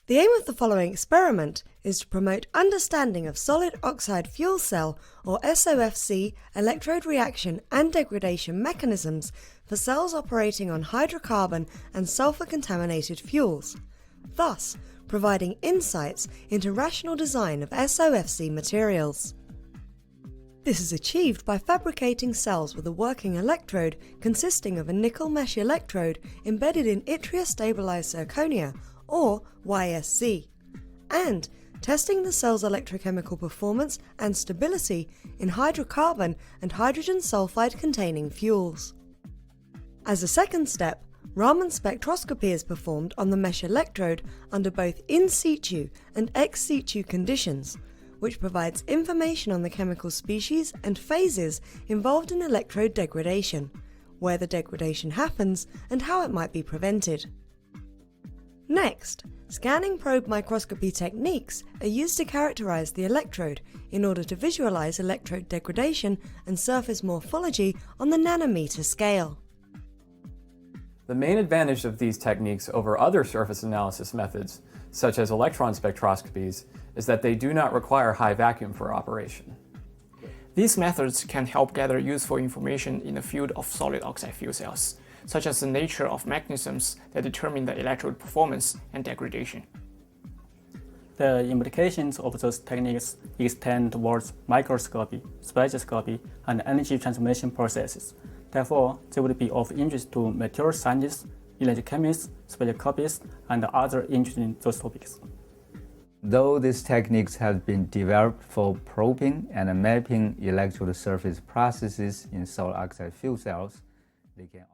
The aim of the following experiment is to promote understanding of solid oxide fuel cell or SOFC electrode reaction and degradation mechanisms for cells operating on hydrocarbon and sulfur contaminated fuels, thus providing insights into rational design of SOFC materials. This is achieved by fabricating cells with a working electrode consisting of a nickel mesh electrode embedded in yttria stabilized zirconia, or YSZ, and testing the cell's electrochemical performance and stability in hydrocarbon and hydrogen sulfide containing fuels. As a second step, Raman spectroscopy is performed on the mesh electrode under both in situ and ex situ conditions, which provides information on the chemical species and phases involved in electrode degradation, where the degradation happens and how it might be prevented. Next, scanning probe microscopy techniques are used to characterize the electrode in order to visualize electrode degradation and surface morphology on the nanometer scale. The main advantage of these techniques over other surface analysis methods, such as electron spectroscopies, is that they do not require high vacuum for operation. These methods can help gather useful information in the field of solid oxide fuel cells, such as the nature of mechanisms that determine the electrode performance and degradation. The implications of those techniques extend towards microscopy, spectroscopy, and energy transformation processes. Therefore, they would be of interest to material scientists, electrochemists, spectroscopists, and others interested in those topics. Though these techniques have been developed for probing and mapping electrode surface processes in solid oxide fuel cells, they can